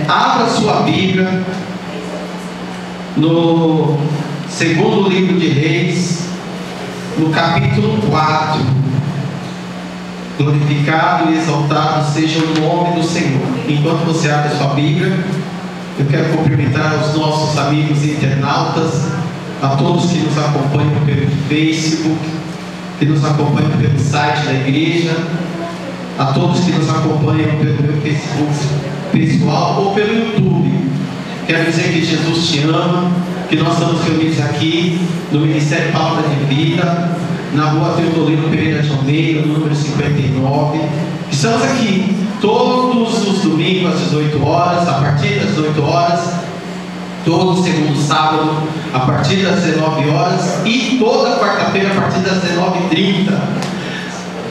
Abra sua Bíblia no segundo livro de Reis, no capítulo 4. Glorificado e exaltado seja o nome do Senhor. Enquanto você abre a sua Bíblia, eu quero cumprimentar os nossos amigos internautas, a todos que nos acompanham pelo Facebook, que nos acompanham pelo site da igreja, a todos que nos acompanham pelo meu Facebook pessoal ou pelo YouTube. Quero dizer que Jesus te ama, que nós estamos reunidos aqui no Ministério Palavra de Vida, na rua Teodolino Pereira de Almeida, número 59. Estamos aqui todos os domingos às 18 horas, a partir das 18 horas, todo segundo sábado a partir das 19 horas e toda quarta-feira a partir das 19h30.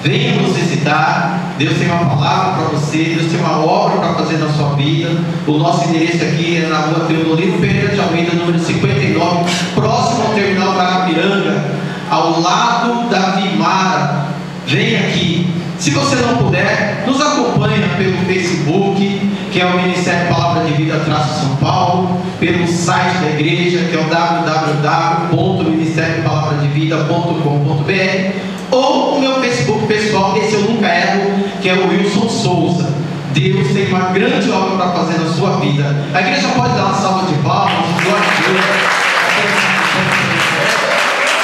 Venha nos visitar. Deus tem uma palavra para você, Deus tem uma obra para fazer na sua vida. O nosso endereço aqui é na rua Teodolino Pereira de Almeida, número 59, próximo ao terminal Barapiranga, ao lado da Vimara. Venha aqui. Se você não puder, nos acompanha pelo Facebook, que é o Ministério Palavra de Vida São Paulo, pelo site da igreja, que é o www.ministeriopalavradividA.com.br, ou o meu Facebook pessoal, esse eu nunca erro, que é o Wilson Souza. Deus tem uma grande obra para fazer na sua vida. A igreja pode dar uma salva de palmas, glória a Deus.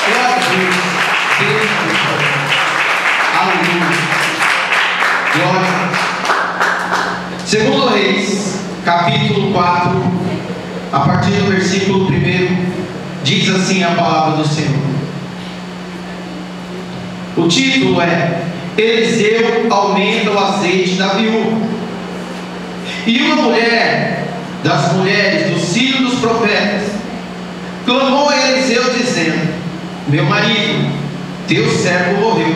Glória a Deus. Aleluia. Glória a Deus. Segundo Reis, capítulo 4, a partir do versículo 1, diz assim a palavra do Senhor. O título é: Eliseu aumenta o azeite da viúva. E uma mulher das mulheres dos filhos dos profetas clamou a Eliseu dizendo: Meu marido, teu servo morreu,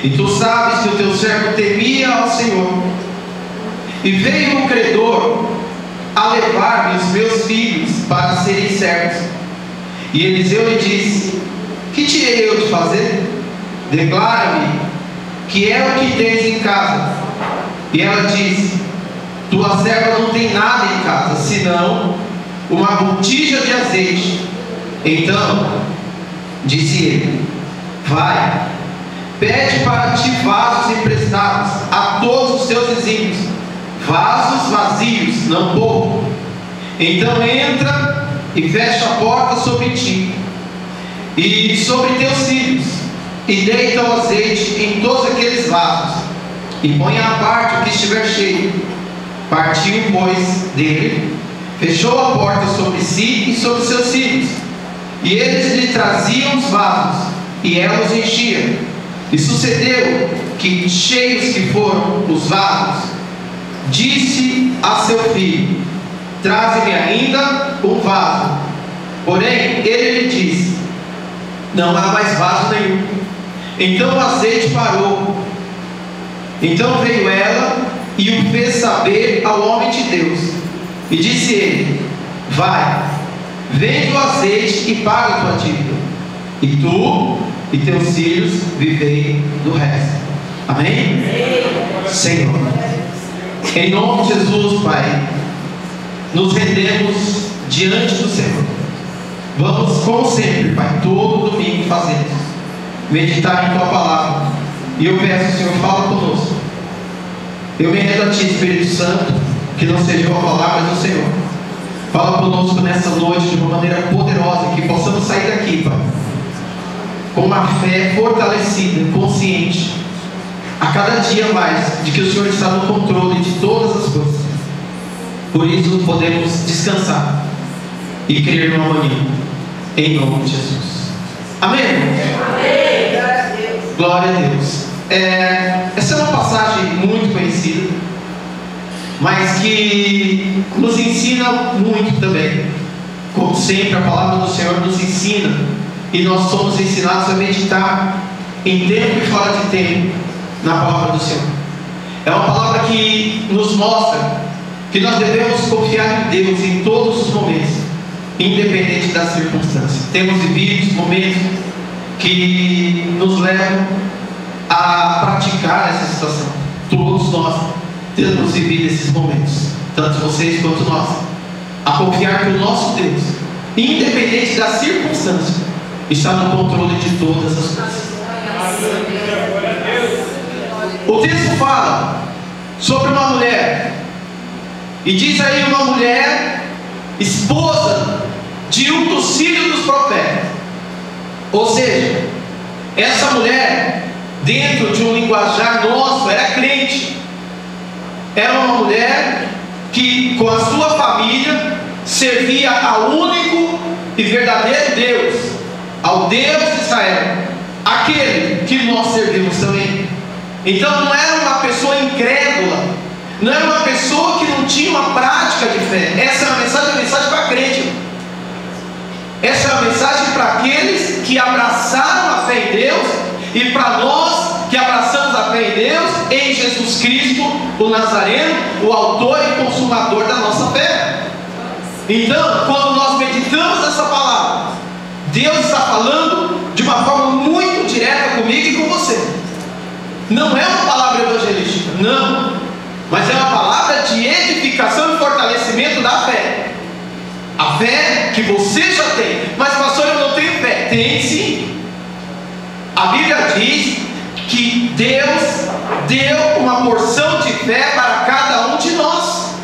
e tu sabes que o teu servo temia ao Senhor. E veio o credor a levar-me os meus filhos para serem servos. E Eliseu lhe disse: Que te hei eu de fazer? Declara-me que é o que tens em casa. E ela disse: Tua serva não tem nada em casa, senão uma botija de azeite. Então disse ele: Vai, pede para ti vasos emprestados a todos os teus vizinhos, vasos vazios, não pouco. Então entra e fecha a porta sobre ti e sobre teus filhos, e deita o azeite em todos aqueles vasos, e põe à parte o que estiver cheio. Partiu, pois, dele, fechou a porta sobre si e sobre seus filhos, e eles lhe traziam os vasos, e ela os enchia. E sucedeu que, cheios que foram os vasos, disse a seu filho: Traze-me ainda um vaso. Porém ele lhe disse: Não há mais vaso nenhum. Então o azeite parou. Então veio ela e o fez saber ao homem de Deus. E disse ele: Vai, vende o azeite e paga a tua dívida, e tu e teus filhos vivei do resto. Amém? Senhor, em nome de Jesus, Pai, nos rendemos diante do Senhor. Vamos, como sempre, Pai, todo domingo fazemos, meditar em Tua palavra. E eu peço, Senhor, fala conosco. Eu me rendo a Ti, Espírito Santo, que não seja uma palavra do Senhor. Fala conosco nessa noite de uma maneira poderosa, que possamos sair daqui, Pai, com uma fé fortalecida, consciente, a cada dia mais, de que o Senhor está no controle de todas as coisas. Por isso podemos descansar e crer no amanhã, em nome de Jesus. Amém? Amém. Glória a Deus. Essa é uma passagem muito conhecida, mas que nos ensina muito também. Como sempre, a palavra do Senhor nos ensina, e nós somos ensinados a meditar em tempo e fora de tempo na palavra do Senhor. É uma palavra que nos mostra que nós devemos confiar em Deus em todos os momentos, independente das circunstâncias. Temos vivido momentos que nos levam a praticar essa situação. Todos nós temos vivido esses momentos. tanto vocês quanto nós, a confiar que o nosso Deus, independente da circunstância, está no controle de todas as coisas. O texto fala sobre uma mulher, e diz aí uma mulher, esposa de um dos filhos dos profetas. Ou seja, essa mulher, dentro de um linguajar nosso, era crente. Era uma mulher que, com a sua família, servia ao único e verdadeiro Deus, ao Deus de Israel, aquele que nós servimos também. Então não era uma pessoa incrédula, não era uma pessoa que não tinha uma prática de fé. Essa é uma mensagem para crente. Essa é uma mensagem para aqueles que abraçaram a fé em Deus, e para nós que abraçamos a fé em Deus, em Jesus Cristo, o Nazareno, o autor e consumador da nossa fé. Então, quando nós meditamos essa palavra, Deus está falando de uma forma muito direta comigo e com você. Não é uma palavra evangelística, não, mas é uma palavra de edificação e fortalecimento da fé. A fé que você já tem. Mas pastor, eu não tenho fé. Tem sim. A Bíblia diz que Deus deu uma porção de fé para cada um de nós.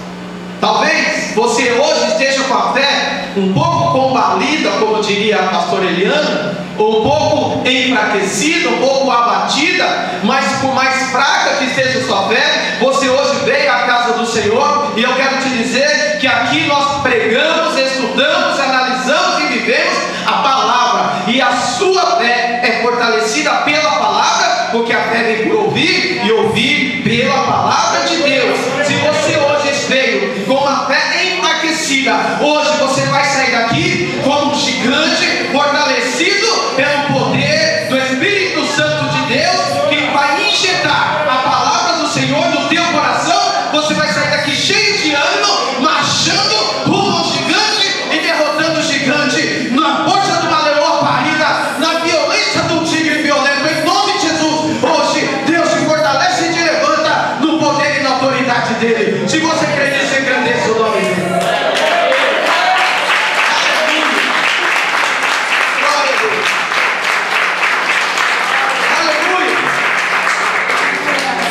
Talvez você hoje esteja com a fé um pouco combalida, como diria a pastora Eliana, ou um pouco enfraquecida, um pouco abatida, mas por mais fraca que esteja a sua fé, você hoje veio à casa do Senhor, e eu quero te dizer que aqui nós pregamos, estudamos, analisamos e vivemos a palavra, e a sua fé é fortalecida pela palavra, porque a fé vem por ouvir, e ouvir pela palavra de Deus. Se você hoje veio com uma fé enfraquecida, hoje você vai sair daqui como um gigante, fortalecido pelo poder do Espírito Santo de Deus, que vai injetar a palavra do Senhor no teu coração. Você vai sair daqui cheio de ânimo, marchando rumo ao gigante e derrotando o gigante na força de uma leoa parida, na violência de um tigre violento, em nome de Jesus. Hoje Deus te fortalece e te levanta no poder e na autoridade dele. Se você crê nisso, engrandeça o nome dele.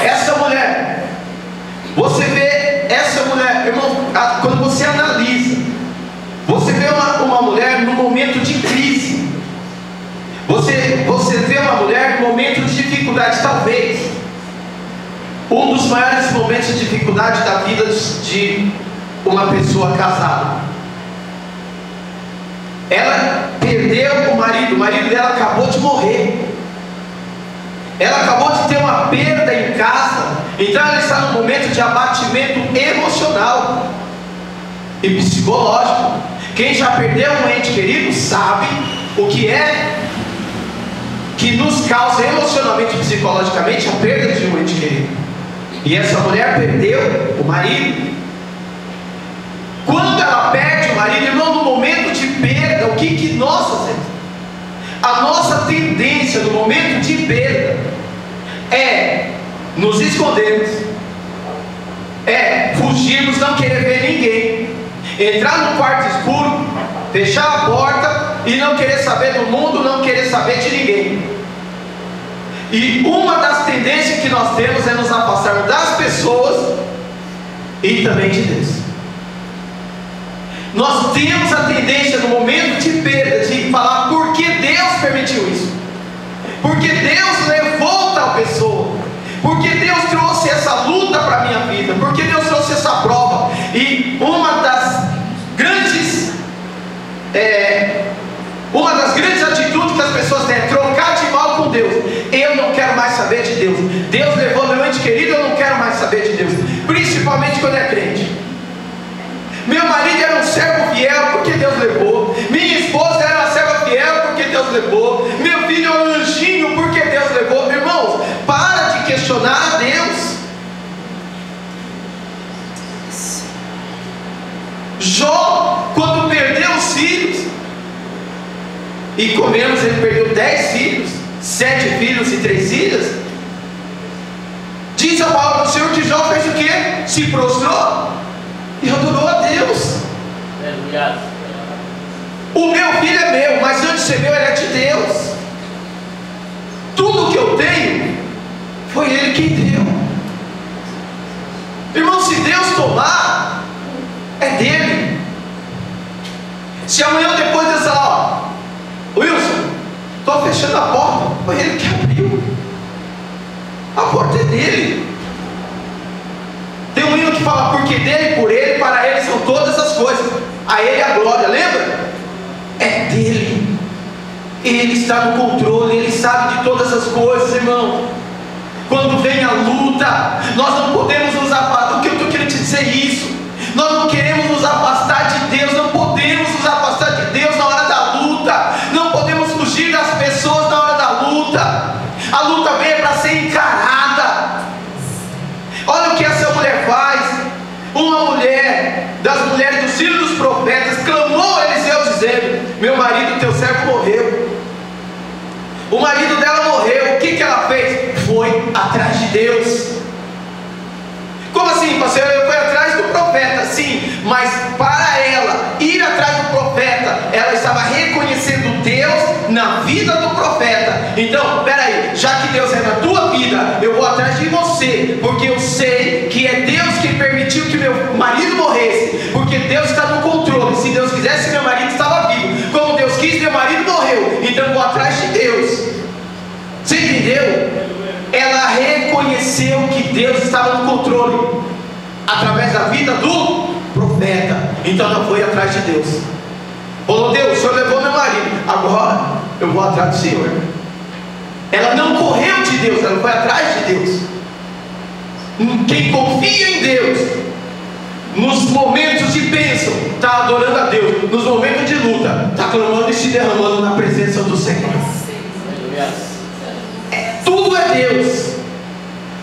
Essa mulher, você vê essa mulher, irmão, quando você analisa, você vê uma mulher no momento de crise, você vê uma mulher no momento de dificuldade. Talvez um dos maiores momentos de dificuldade da vida de uma pessoa casada. Ela perdeu o marido dela acabou de morrer. Ela acabou de ter uma perda em casa, então ela está num momento de abatimento emocional e psicológico. Quem já perdeu um ente querido sabe o que é que nos causa emocionalmente e psicologicamente a perda de um ente querido. E essa mulher perdeu o marido. Quando ela perde o marido, irmão, no momento de perda, o que nós fazemos? A nossa tendência no momento de perda é nos escondermos, é fugirmos, não querer ver ninguém, entrar no quarto escuro, fechar a porta e não querer saber do mundo, não querer saber de ninguém. E uma das tendências que nós temos é nos afastarmos das pessoas e também de Deus. Nós temos a tendência no momento de perda de falar por que Deus permitiu isso, porque Deus levou tal pessoa, porque Deus trouxe essa luta para a minha vida, porque Deus trouxe essa prova. E uma das grandes atitudes que as pessoas têm é trocar de mal com Deus. Eu não quero mais saber de Deus. Deus levou meu ente querido, eu não quero mais saber de Deus, principalmente quando é crente. Meu marido era um servo fiel porque Deus levou. Minha esposa era uma serva fiel porque Deus levou. Meu filho é um anjinho porque Deus levou. Irmãos, para de questionar a Deus. Jó, quando perdeu os filhos, e comemos, ele perdeu 10 filhos, 7 filhos e 3 filhas. Diz a palavra do Senhor que Jó fez o quê? Se prostrou. e adorou a Deus. O meu filho é meu, mas antes de ser meu, ele é de Deus. Tudo que eu tenho foi Ele quem deu. Irmão, se Deus tomar, é dele. Se amanhã ou depois dessa, Wilson, estou fechando a porta, foi Ele que abriu. A porta é dele. Tem um hino que fala: porque dele, por ele, para ele são todas as coisas, a ele a glória. Lembra? É dele. Ele está no controle, ele sabe de todas as coisas, irmão. Quando vem a luta, nós não podemos nos afastar. O que eu estou querendo te dizer é isso. Nós não queremos nos afastar de Deus, não podemos nos afastar de Deus na hora da luta, não podemos fugir das pessoas na hora da luta. A luta vem para ser encarada. Olha o que essa mulher faz. Uma mulher, das mulheres dos filhos dos profetas, clamou a Eliseu dizendo: meu marido, teu servo, morreu. O marido dela morreu. O que ela fez? Foi atrás de Deus. Como assim, pastor? Eu fui atrás do profeta. Sim, mas para ela ir atrás do profeta, ela estava reconhecendo Deus na vida do profeta. Então, peraí, já que Deus é na tua vida, eu vou atrás de você, porque eu sei que é Deus que permitiu que meu marido morresse, porque Deus está no controle. Se Deus quisesse, meu marido estava vivo. Como Deus quis, meu marido morreu. Então eu vou atrás de Deus. Você entendeu? Ela reconheceu que Deus estava no controle através da vida do profeta. Então ela foi atrás de Deus. Falou: Deus, o Senhor levou meu marido, agora eu vou atrás do Senhor. Ela não correu de Deus, ela foi atrás de Deus. Quem confia em Deus, nos momentos de bênção, está adorando a Deus. Nos momentos de luta, está clamando e se derramando na presença do Senhor. Tudo é Deus.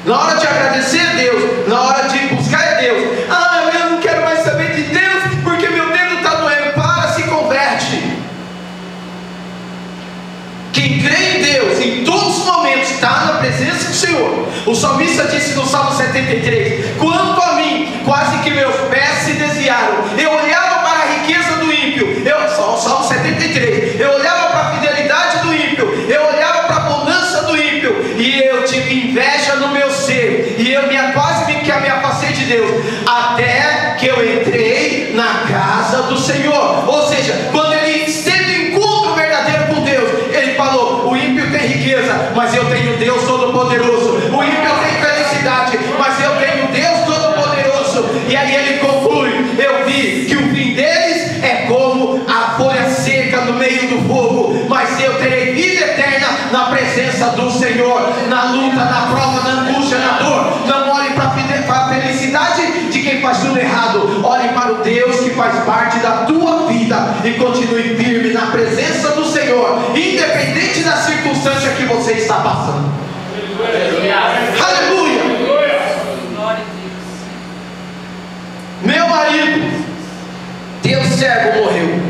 Na hora de agradecer é Deus, na hora de buscar é Deus. Ah, eu não quero mais saber de Deus, porque meu dedo está doendo. Para, se converte. Quem crê em Deus, em todos os momentos, está na presença do Senhor. O salmista disse no Salmo 73: quanto a mim, quase que meus pés se desviaram. Eu olhava para a riqueza do ímpio. Salmo 73. Eu olhava para a fidelidade do ímpio. Eu olhava para a abundância do ímpio. E eu tive inveja no meu ser. E eu quase que me afastei de Deus. Até que eu entrei na casa do Senhor. Ou seja, quando ele esteve em encontro verdadeiro com Deus, ele falou: o ímpio tem riqueza, mas eu tenho Deus Todo-Poderoso. O ímpio tem felicidade, mas eu tenho Deus Todo-Poderoso. E aí ele conclui: eu vi que o fim deles é como a folha seca no meio do fogo, mas eu terei vida eterna na presença do Senhor. Na luta, na prova, na angústia, na dor, não olhe para a felicidade de quem faz tudo errado. Olhe para o Deus que faz parte da tua vida e continue firme na presença do Senhor, independente da circunstância que você está passando. Aleluia! Meu marido, teu servo morreu,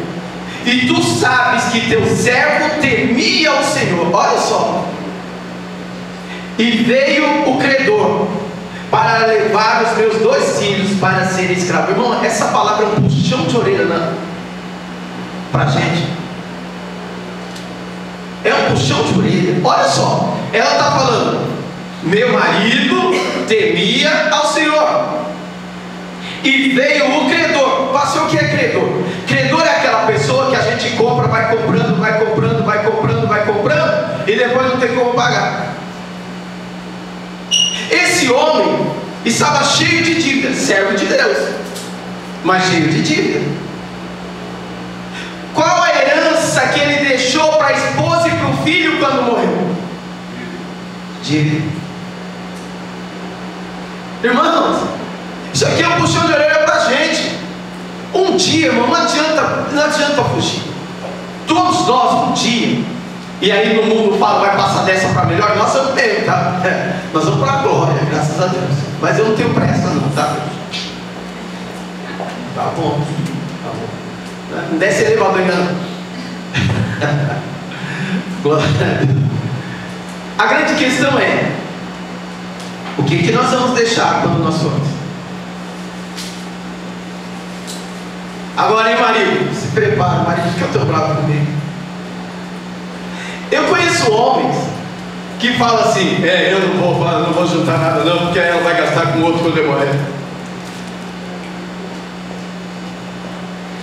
e tu sabes que teu servo temia o Senhor. Olha só. E veio o credor para levar os meus 2 filhos para serem escravos. Irmão, essa palavra é um puxão de orelha para a gente. É um puxão de orelha. Olha só, ela está falando: meu marido temia ao Senhor, e veio o credor. Pastor, o que é credor? Credor é aquela pessoa que a gente compra, vai comprando, vai comprando, vai comprando, vai comprando, e depois não tem como pagar. Esse homem estava cheio de dívida, servo de Deus, mas cheio de dívida. Qual a herança que ele deixou para a esposa e para o filho quando morreu? Dívida. Irmãos, isso aqui é um puxão de orelha para a gente. Um dia, irmão, não adianta fugir. Todos nós, um dia. E aí no mundo fala: vai passar dessa para melhor. Nós vamos ter, tá? Nós vamos para a glória, graças a Deus. Mas eu não tenho pressa não, tá? Tá bom. Não desce elevador ainda não. Glória a Deus. A grande questão é: o que nós vamos deixar quando nós formos? Agora, hein, marido? Se prepara, marido fica tão bravo comigo. Eu conheço homens que falam assim: eu não vou juntar nada não, porque ela vai gastar com outro quando eu morrer.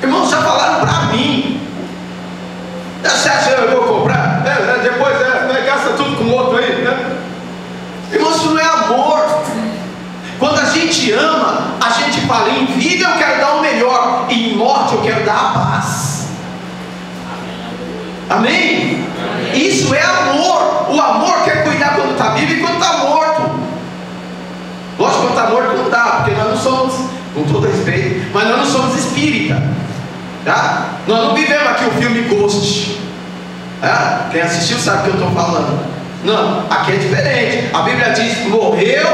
Irmãos, já falaram pra mim. Você acha que eu vou comprar? Depois gasta tudo com outro aí, né? Irmãos, isso não é amor. Quando a gente ama, a gente fala: em vida eu quero dar o melhor, e em morte eu quero dar a paz. Amém? Isso é amor. O amor quer cuidar quando está vivo e quando está morto. Lógico, quando está morto não dá, porque nós não somos, com todo respeito, mas nós não somos espírita, tá? Nós não vivemos aqui o filme Ghost, tá? Quem assistiu sabe o que eu estou falando. Não, aqui é diferente. A Bíblia diz que morreu,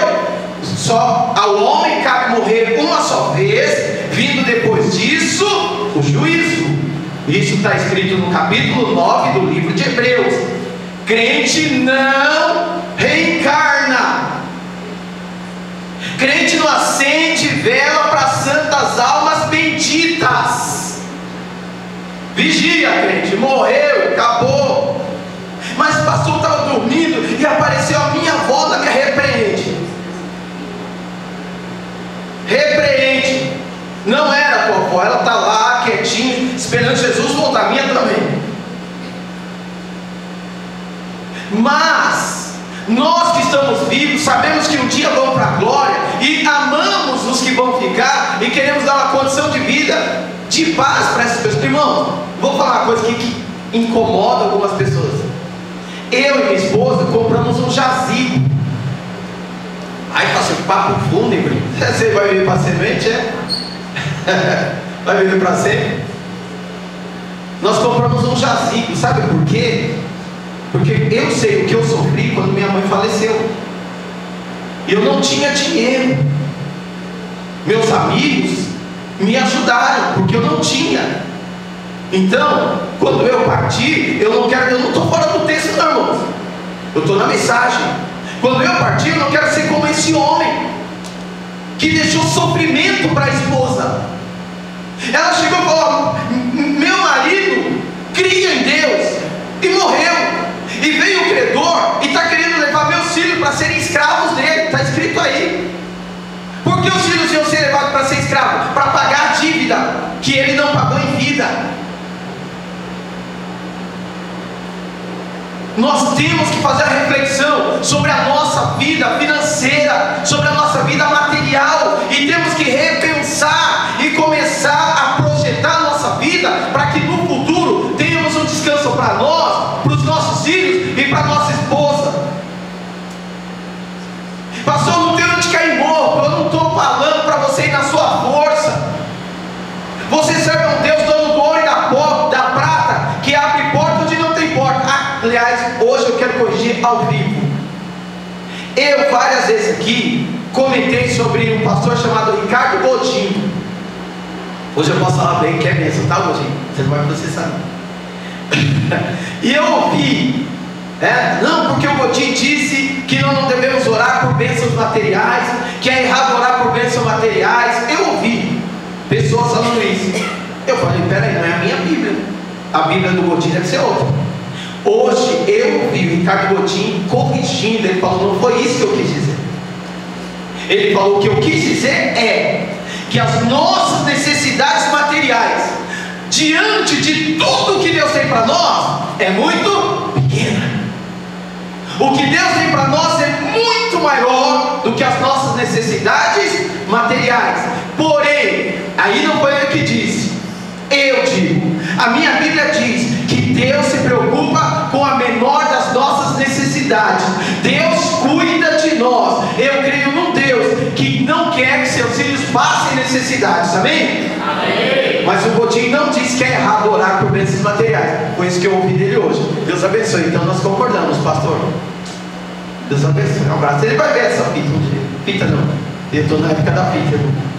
só ao homem cabe morrer uma só vez, vindo depois disso o juízo. Isso está escrito no capítulo 9 do livro de Hebreus. Crente não reencarna. Crente não acende vela para santas almas benditas. Vigia, crente, morreu, acabou. Mas o pastor estava dormindo e apareceu a minha avó na minha repreende. Repreende. Não era a tua avó, ela está lá quietinha, esperando Jesus voltar. A minha também. Mas nós que estamos vivos sabemos que um dia vamos para a glória, e amamos os que vão ficar, e queremos dar uma condição de vida de paz para essas pessoas. Irmãos, vou falar uma coisa aqui que incomoda algumas pessoas. Eu e minha esposa compramos um jazigo. Aí passa um papo fúnebre. Você vai viver para semente, vai viver para sempre? Nós compramos um jazigo. Sabe por quê? Porque eu sei o que eu sofri quando minha mãe faleceu. Eu não tinha dinheiro. Meus amigos me ajudaram, porque eu não tinha. Então, quando eu partir, eu não estou fora do texto não, irmãos. Eu estou na mensagem. Quando eu partir, eu não quero ser como esse homem que deixou sofrimento para a esposa. Ela chegou e falou: meu marido cria em Deus e morreu, e veio o credor e está querendo levar meus filhos para serem escravos dele. Está escrito aí. Por que os filhos iam ser levados para ser escravos? Para pagar a dívida que ele não pagou em vida. Nós temos que fazer a reflexão sobre a nossa vida financeira, sobre a nossa vida material, e temos que repensar e começar a projetar a nossa vida para que no futuro tenhamos um descanso para nós, para os nossos filhos e para a nossa esposa. Pastor, eu não tenho onde cair morto. Eu não estou falando para você ir na sua força. Você serve a um Deus dono do ouro e da prata, que abre porta onde não tem porta. Aliás, hoje eu quero corrigir ao vivo. Eu várias vezes aqui comentei sobre um pastor chamado Ricardo Godinho. Hoje eu posso falar bem que é mesmo, tá, Godinho? Você não vai processar não. E eu ouvi, não, porque o Godinho disse que nós não devemos orar por bênçãos materiais, que é errado orar por bênçãos materiais. Eu ouvi pessoas falando isso. Eu falei: peraí, não é a minha Bíblia. A Bíblia do Godinho deve ser outra. Hoje eu ouvi o Ricardo Godinho corrigindo. Ele falou: não foi isso que eu quis dizer. Ele falou: o que eu quis dizer é que as nossas necessidades materiais, diante de tudo que Deus tem para nós, é muito pequena. O que Deus tem para nós é muito maior do que as nossas necessidades materiais. Porém, aí não foi ele que disse, eu digo. A minha Bíblia diz que Deus se preocupa com a menor das nossas necessidades. Deus cuida de nós. Eu creio num Deus que não quer que seus filhos passem necessidades. Amém? Amém. Mas o Godinho não disse que é errado orar por bênçãos materiais. Foi isso que eu ouvi dele hoje. Deus abençoe. Então nós concordamos, pastor. Deus abençoe. Um abraço. Ele vai ver essa fita um dia. Fita não. Eu estou na época da fita, irmão.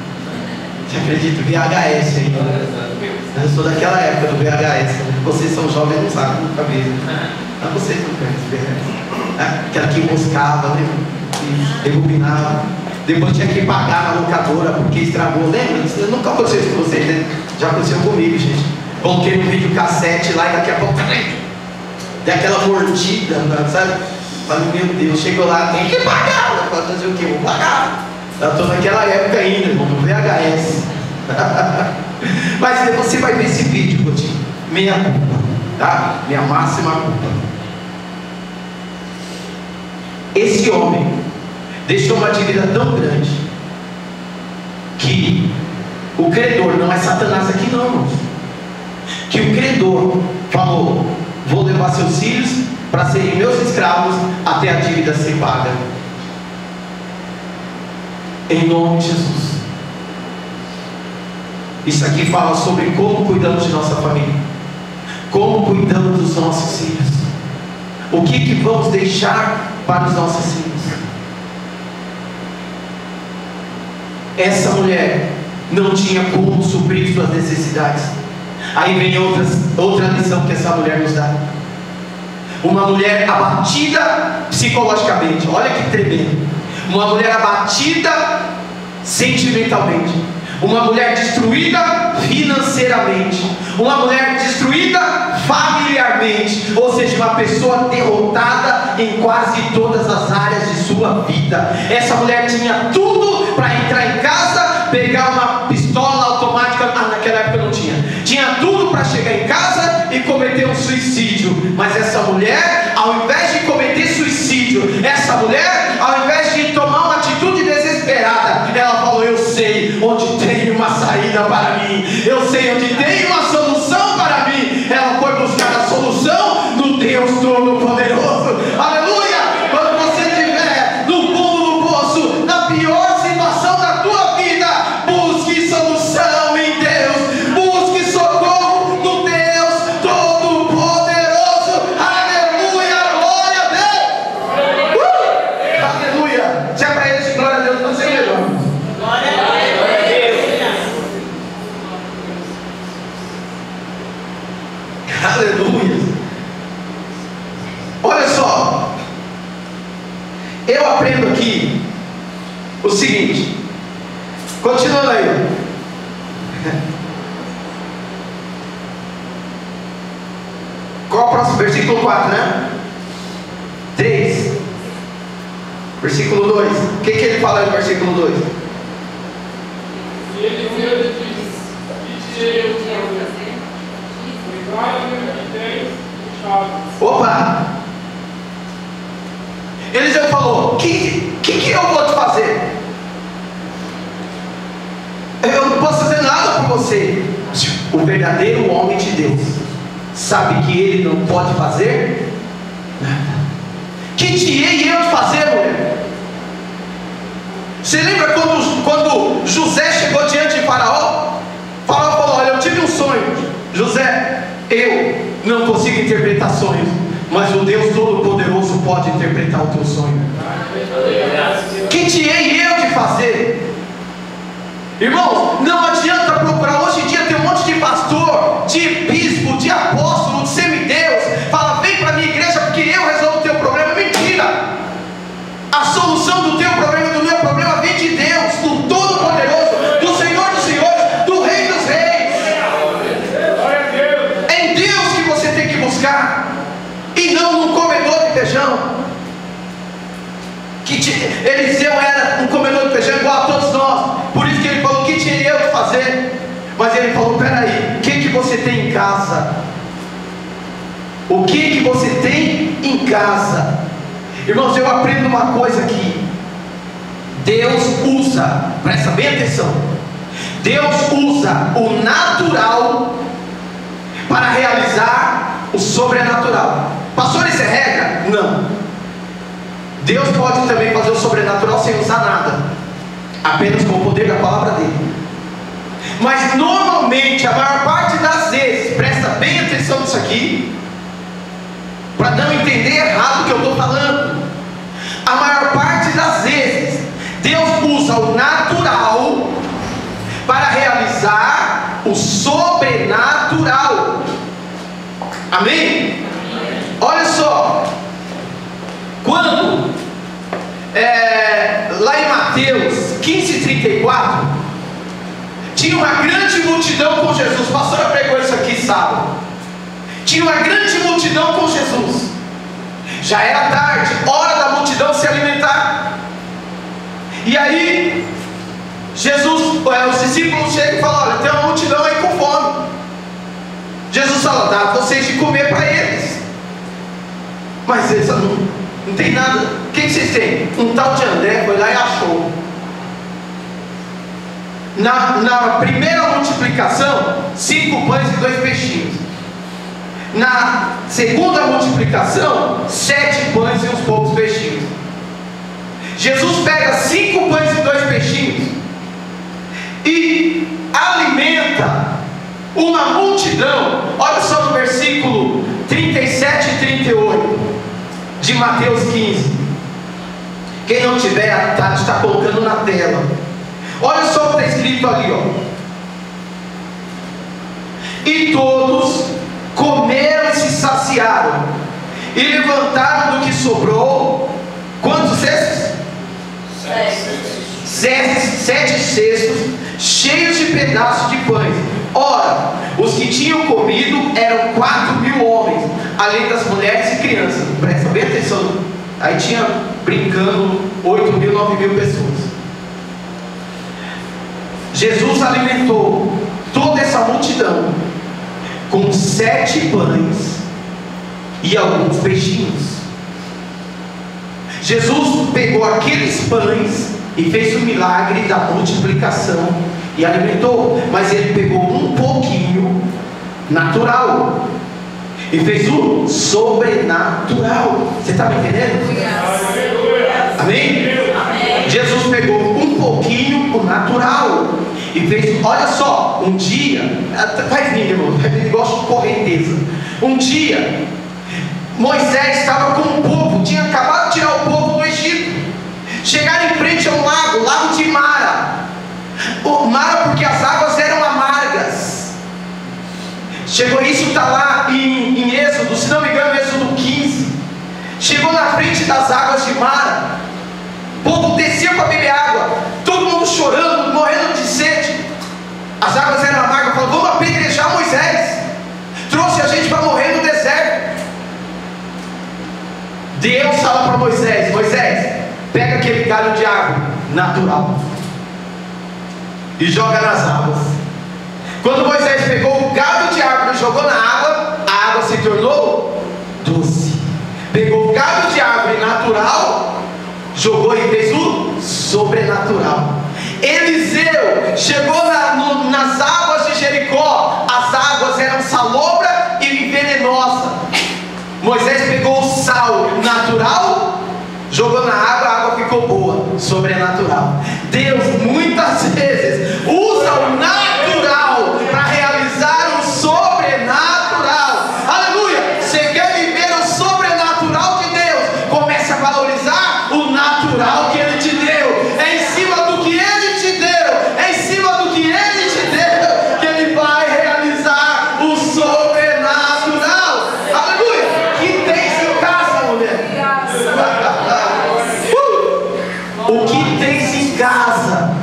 Você acredita? VHS ainda. Eu sou daquela época do VHS. Vocês são jovens, não sabem, nunca viram. Mas vocês não conhecem VHS. Aquela que enroscava, né? Que rebobinava. Depois tinha que pagar na locadora porque estragou. Lembra? Isso nunca aconteceu isso com vocês, né? Já aconteceu comigo, gente. Coloquei no videocassete lá e daqui a pouco deu aquela mordida, sabe? Falei, meu Deus, chegou lá, tem que pagar. Pode fazer o quê? Vou pagar. Eu estou naquela época ainda, irmão, no VHS. Mas você vai ver esse vídeo, Coutinho. Minha culpa, tá? Minha máxima culpa. Esse homem deixou uma dívida tão grande que o credor, não é Satanás aqui não, irmãos, que o credor falou: vou levar seus filhos para serem meus escravos até a dívida ser paga. Em nome de Jesus. Isso aqui fala sobre como cuidamos de nossa família, como cuidamos dos nossos filhos, o que vamos deixar para os nossos filhos. Essa mulher não tinha como suprir suas necessidades. Aí vem outra lição que essa mulher nos dá. Uma mulher abatida psicologicamente, olha que tremendo. Uma mulher abatida sentimentalmente, uma mulher destruída financeiramente, uma mulher destruída familiarmente, ou seja, uma pessoa derrotada em quase todas as áreas de sua vida. Essa mulher tinha tudo para entrar em casa, pegar uma pistola automática, naquela época não tinha tudo para chegar em casa e cometer um suicídio. Mas essa mulher, ao invés de cometer suicídio, essa mulher, ao invés de tomar uma atitude desesperada, ela falou: eu sei onde tem uma saída para mim, eu sei onde tem uma solução para mim. Ela foi buscar a solução no Deus Todo-Poderoso. Aleluia! Quando você estiver no fundo do poço, na pior situação da tua vida, busque solução em Deus, busque socorro no Deus Todo-Poderoso. Aleluia! Glória a Deus! Aleluia! Se é para eles, glória a Deus, não sei melhor. Glória a Deus! Aleluia! Olha só, eu aprendo aqui o seguinte, continuando aí. Qual é o próximo? Versículo 4, né? 3, versículo 2. O que ele fala aí no versículo 2? E Eliseu disse: que direi eu te fazer? Declara-me que tens chaves. Opa! Eliseu falou: que eu vou te fazer? Eu não posso fazer nada por você. O verdadeiro homem de Deus sabe que ele não pode fazer nada. Que te hei eu de fazer, mulher? Você lembra quando José chegou diante de Faraó? Faraó falou: olha, eu tive um sonho, José, eu não consigo interpretar sonhos, mas o Deus Todo-Poderoso pode interpretar o teu sonho. Que te hei eu de fazer? Irmãos, não adianta procurar. Hoje em dia tem um monte de pastor, de bispo, de apóstolo, de semideus, fala: vem para a minha igreja porque eu resolvo o teu problema. Mentira! A solução do teu problema e do meu problema vem de Deus, do Todo-Poderoso, do Senhor dos Senhores, do Rei dos Reis. É em Deus que você tem que buscar, e não num comedor de feijão. Eliseu era um comedor de feijão igual a todos nós. Por isso que ele falou: que tinha eu de fazer? Mas ele falou: peraí, o que você tem em casa? O que você tem em casa? Irmãos, eu aprendo uma coisa aqui. Deus usa, presta bem atenção, Deus usa o natural para realizar o sobrenatural. Pastor, isso é regra? Não. Deus pode também fazer o sobrenatural sem usar nada, apenas com o poder da palavra dele. Mas normalmente, a maior parte das vezes, presta bem atenção nisso aqui, para não entender errado o que eu estou falando. A maior parte das vezes, Deus usa o natural para realizar o sobrenatural. Amém? Olha só, quando lá em Mateus 15:34, tinha uma grande multidão com Jesus. A pastora pregou isso aqui sábado. Tinha uma grande multidão com Jesus. Já era tarde, hora da multidão se alimentar. E aí Jesus, os discípulos chegam e falam: olha, tem uma multidão aí com fome. Jesus fala: dá vocês de comer para eles. Mas eles não tem nada. O que vocês têm? Um tal de André foi lá e achou. Na primeira multiplicação, 5 pães e 2 peixinhos. Na segunda multiplicação, 7 pães e uns poucos peixinhos. Jesus pega 5 pães e 2 peixinhos e alimenta uma multidão. Olha só no versículo 37 e 38 de Mateus 15. Quem não tiver, está colocando na tela. Olha só o que está escrito ali, ó. E todos comeram e se saciaram, e levantaram do que sobrou. Quantos cestos? 7 cestos, cheios de pedaços de pães. Ora, os que tinham comido eram 4.000 homens, além das mulheres e crianças. Presta bem atenção. Aí tinha brincando 8.000, 9.000 pessoas. Jesus alimentou toda essa multidão com 7 pães e alguns peixinhos. Jesus pegou aqueles pães e fez o milagre da multiplicação e alimentou, mas ele pegou um pouquinho natural e fez o sobrenatural. Você está me entendendo? Amém? Amém? Jesus pegou um pouquinho o natural e fez, olha só, um dia, faz mim, irmão, eu gosto de correnteza. Um dia, Moisés estava com o povo, tinha acabado de tirar o povo do Egito. Chegaram em frente a um lago, lago de Mara. Mara porque as águas eram amargas. Chegou, isso está lá em Êxodo, se não me engano, Êxodo 15. Chegou na frente das águas de Mara. O povo descia para beber água, todo mundo chorando, morrendo de sede. As águas eram amargas. Falou: vamos apedrejar Moisés, trouxe a gente para morrer no deserto. Deus fala para Moisés: Moisés, pega aquele galho de árvore natural e joga nas águas. Quando Moisés pegou o galho de árvore e jogou na água, a água se tornou doce. Pegou o galho de árvore natural, jogou e fez o sobrenatural. Eliseu chegou nas águas de Jericó, as águas eram salobra e venenosa. Moisés pegou o sal natural, jogou na água, a água ficou boa, sobrenatural. Deus muitas vezes usa o natural para realizar o sobrenatural. Aleluia! Você quer viver o sobrenatural de Deus? Comece a valorizar o natural que Ele te deu. É em cima do que Ele te deu, é em cima do que Ele te deu que Ele vai realizar o sobrenatural. Aleluia! Que tens em casa, mulher? O que tens em casa?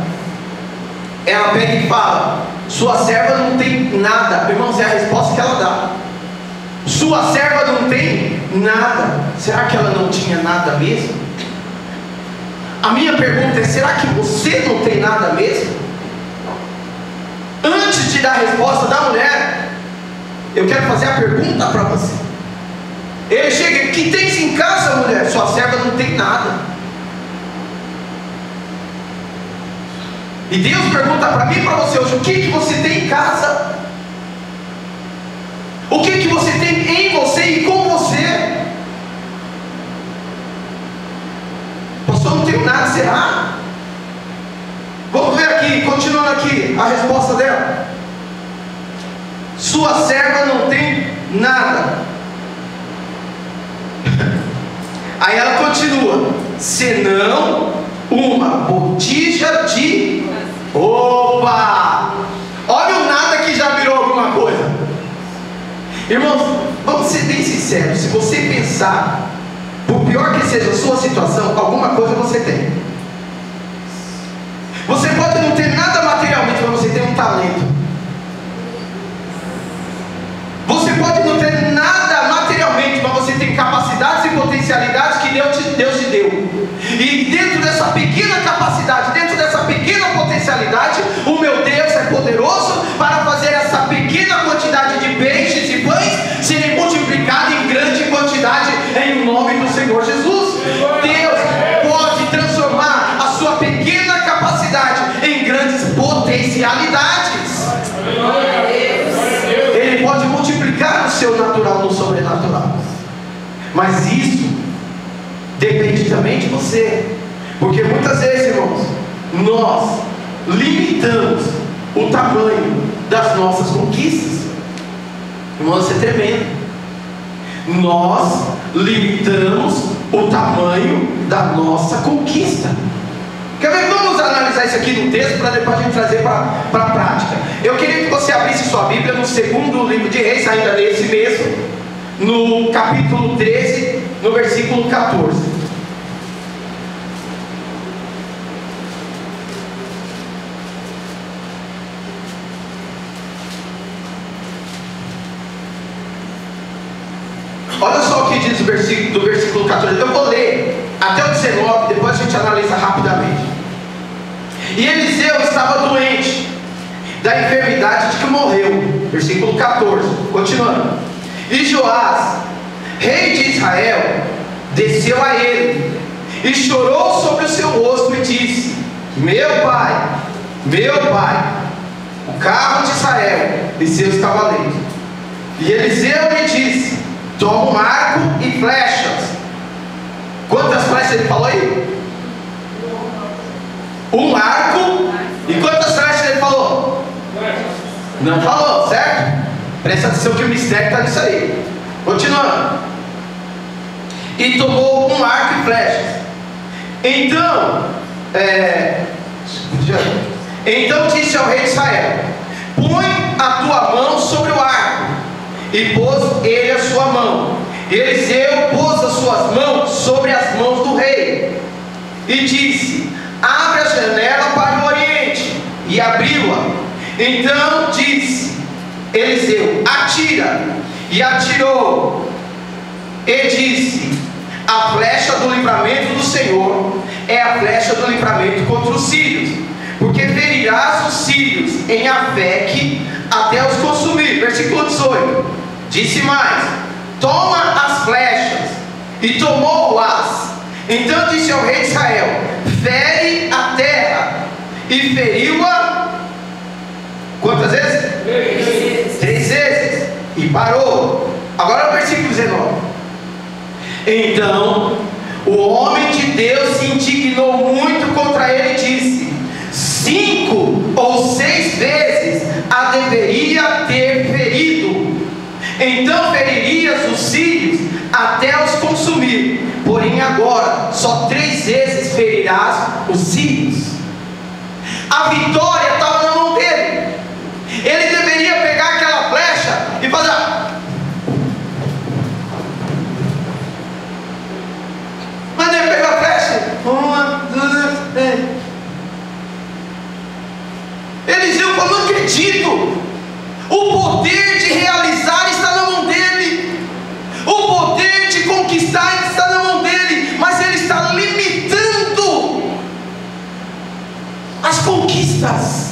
Ela pega e fala: sua serva não tem nada. Irmãos, é a resposta que ela dá. Sua serva não tem nada. Será que ela não tinha nada mesmo? A minha pergunta é: será que você não tem nada mesmo? Antes de dar a resposta da mulher, eu quero fazer a pergunta para você. Ele chega: que tens em casa, mulher? Sua serva não tem nada. E Deus pergunta para mim e para você hoje: o que você tem em casa? O que você tem em você e com você? Pastor, não tenho nada, será? Vamos ver aqui, continuando aqui, a resposta dela: sua serva não tem nada. Aí ela continua: senão uma botija de... Opa! Olha o nada que já virou alguma coisa. Irmãos, vamos ser bem sinceros. Se você pensar, por pior que seja a sua situação, alguma coisa você tem. talento. Você pode não ter nada materialmente, mas você tem capacidades e potencialidades que Deus te deu. E dentro dessa pequena capacidade, dentro dessa pequena potencialidade, o meu Deus é poderoso para fazer essa pequena quantidade de peixes e pães serem multiplicados em grande quantidade em nome do Senhor Jesus. Deus pode transformar a sua pequena capacidade em grandes potencialidades. Ele pode multiplicar o seu natural no sobrenatural. Mas isso depende também de você. Porque muitas vezes, irmãos, nós limitamos o tamanho das nossas conquistas. Irmãos, isso é tremendo. Nós limitamos o tamanho da nossa conquista. Quer ver? Vamos analisar isso aqui no texto para depois a gente trazer para a prática. Eu queria que você abrisse sua Bíblia no segundo livro de Reis, ainda nesse mesmo, no capítulo 13, no versículo 14. Olha só o que diz do versículo 14. Eu vou ler até o 19, depois a gente analisa rapidamente. E Eliseu estava doente da enfermidade de que morreu. Versículo 14, continuando. E Joás, rei de Israel, desceu a ele e chorou sobre o seu rosto e disse: meu pai, o carro de Israel e seus cavaleiros. E Eliseu lhe disse: toma um arco e flechas. Quantas flechas ele falou aí? Um arco. E quantas flechas ele falou? Não falou, certo? Presta atenção que o mistério está nisso aí. Continuando. E tomou um arco e flechas. Então disse ao rei de Israel: põe a tua mão sobre o arco. E pôs ele a sua mão. Eliseu pôs as suas mãos sobre as mãos do rei e disse: abre a janela para o oriente. E abriu-a. Então disse Eliseu: atira. E atirou. E disse: a flecha do livramento do Senhor é a flecha do livramento contra os sírios, porque ferirás os sírios em Afeque até os consumir. Versículo 18. Disse mais: toma as flechas. E tomou-as. Então disse ao rei de Israel: fere a terra. E feriu-a quantas vezes? 3 vezes. E parou. Agora o versículo 19. Então o homem de Deus se indignou muito contra ele e disse: 5 ou 6 vezes a deveria ter ferido. Então feririas os sírios até os consumir. Porém agora só 3 vezes ferirás os sírios. A vitória estava na mão dele. Ele deveria pegar aquela flecha e fazer: mas ele pegou a flecha. 1, 2, 3. Eliseu falou: não acredito. O poder de realizar está na mão dele. O poder de conquistar está na mão dele. Mas ele está limitando as conquistas.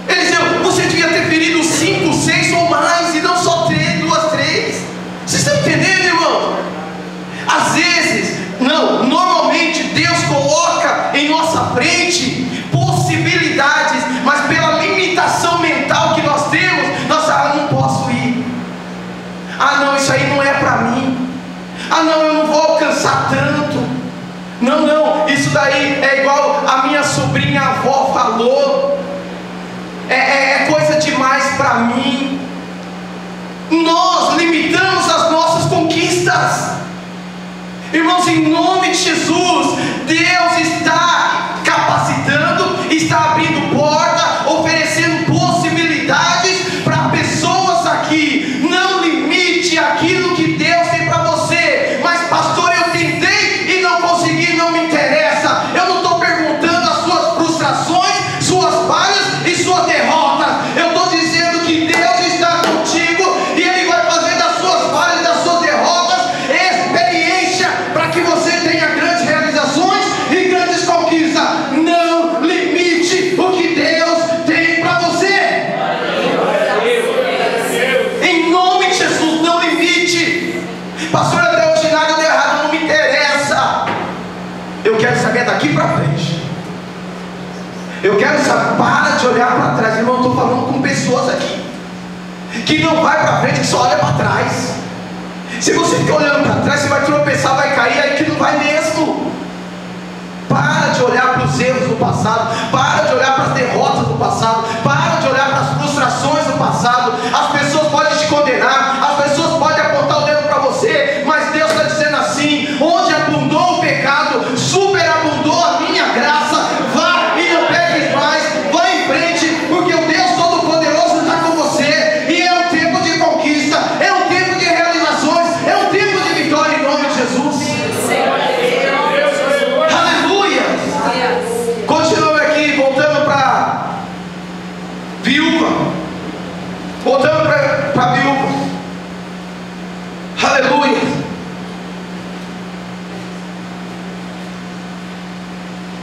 Eliseu, você devia ter ferido 5, 6 ou mais, e não só 3, 2, 3. Vocês estão entendendo, irmão? Às vezes, não, normalmente Deus coloca em nossa frente possibilidades, mas pela limitação mental que nós temos, nós não posso ir. Não, isso aí não é para mim. Não, eu não vou alcançar tanto. Não, isso daí é igual a minha sobrinha avó falou. É coisa demais para mim. Nós limitamos as nossas conquistas. Irmãos, em nome de Jesus, Deus está capacitando, está abrindo porta, oferecendo possibilidades para pessoas aqui. Não limite aquilo que Deus tem para você. Mas pastor, eu tentei e não consegui, não me interessa. Eu não estou perguntando as suas frustrações, suas falhas e suas derrotas. de olhar para trás. Irmão, eu estou falando com pessoas aqui que não vai para frente, que só olha para trás. Se você ficar olhando para trás, você vai tropeçar, vai cair, aí que não vai mesmo. Para de olhar para os erros do passado, para de olhar para as derrotas do passado, para de olhar para as frustrações do passado. As pessoas podem te condenar, as pessoas podem apontar o dedo para você, mas Deus está dizendo assim: onde abundou o pecado, superabundou a minha graça. Vá e não peques mais, vá em frente, porque o Deus Todo-Poderoso está com você. E é um tempo de conquista, é um tempo de realizações, é um tempo de vitória em nome de Jesus. Continuando aqui, voltando para viúva. Voltando para viúva. Aleluia.